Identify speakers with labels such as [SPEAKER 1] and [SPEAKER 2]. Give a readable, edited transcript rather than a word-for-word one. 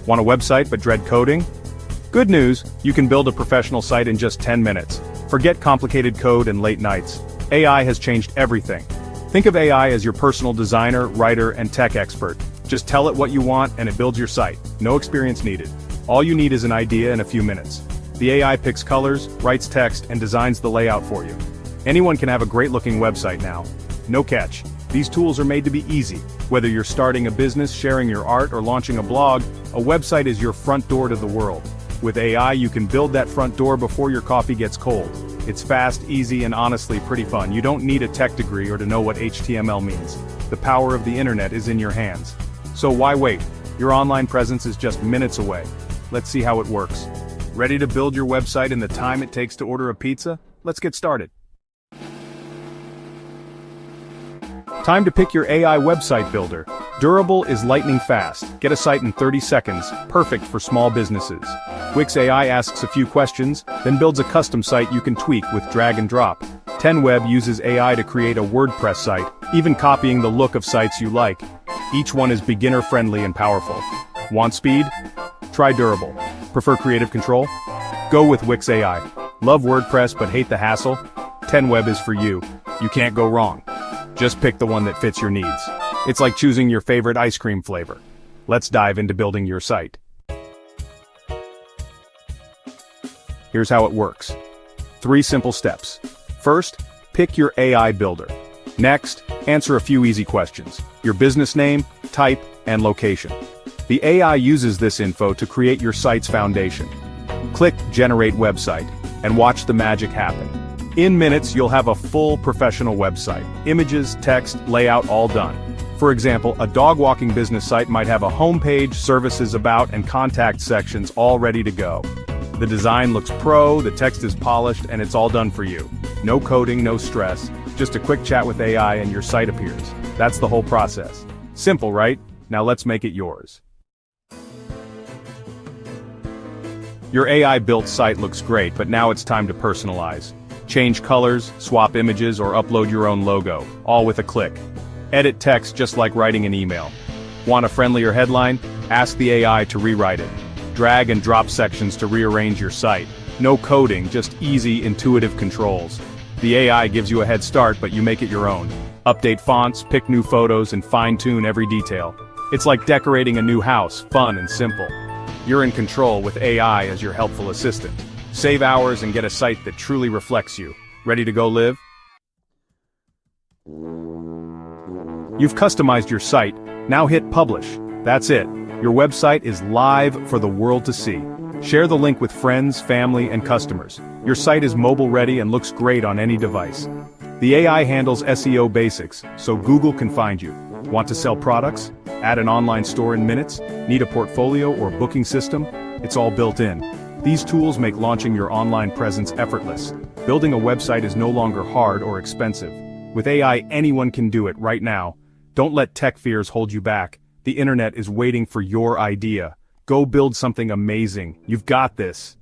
[SPEAKER 1] Want a website but dread coding? Good news, you can build a professional site in just 10 minutes. Forget complicated code and late nights. AI has changed everything. Think of AI as your personal designer, writer, and tech expert. Just tell it what you want and it builds your site. No experience needed. All you need is an idea and a few minutes. The AI picks colors, writes text, and designs the layout for you. Anyone can have a great-looking website now. No catch. These tools are made to be easy. Whether you're starting a business, sharing your art, or launching a blog, a website is your front door to the world. With AI, you can build that front door before your coffee gets cold. It's fast, easy, and honestly pretty fun. You don't need a tech degree or to know what HTML means. The power of the internet is in your hands. So why wait? Your online presence is just minutes away. Let's see how it works. Ready to build your website in the time it takes to order a pizza? Let's get started. Time to pick your AI website builder. Durable is lightning fast. Get a site in 30 seconds, perfect for small businesses. Wix AI asks a few questions, then builds a custom site you can tweak with drag and drop. 10Web uses AI to create a WordPress site, even copying the look of sites you like. Each one is beginner-friendly and powerful. Want speed? Try Durable. Prefer creative control? Go with Wix AI. Love WordPress but hate the hassle? 10Web is for you. You can't go wrong. Just pick the one that fits your needs. It's like choosing your favorite ice cream flavor. Let's dive into building your site. Here's how it works. 3 simple steps. First, pick your AI builder. Next, answer a few easy questions. Your business name, type, and location. The AI uses this info to create your site's foundation. Click Generate Website, and watch the magic happen. In minutes, you'll have a full professional website. Images, text, layout, all done. For example, a dog walking business site might have a homepage, services about, and contact sections all ready to go. The design looks pro, the text is polished, and it's all done for you. No coding, no stress. Just a quick chat with AI and your site appears. That's the whole process. Simple, right? Now let's make it yours. Your AI-built site looks great, but now it's time to personalize. Change colors, swap images, or upload your own logo, all with a click. Edit text just like writing an email. Want a friendlier headline? Ask the AI to rewrite it. Drag and drop sections to rearrange your site. No coding, just easy, intuitive controls. The AI gives you a head start, but you make it your own. Update fonts, pick new photos, and fine-tune every detail. It's like decorating a new house, fun and simple. You're in control with AI as your helpful assistant. Save hours and get a site that truly reflects you. Ready to go live? You've customized your site, now hit publish. That's it. Your website is live for the world to see. Share the link with friends, family, and customers. Your site is mobile ready and looks great on any device. The AI handles SEO basics, so Google can find you. Want to sell products? Add an online store in minutes? Need a portfolio or booking system? It's all built in. These tools make launching your online presence effortless. Building a website is no longer hard or expensive. With AI, anyone can do it right now. Don't let tech fears hold you back. The internet is waiting for your idea. Go build something amazing. You've got this.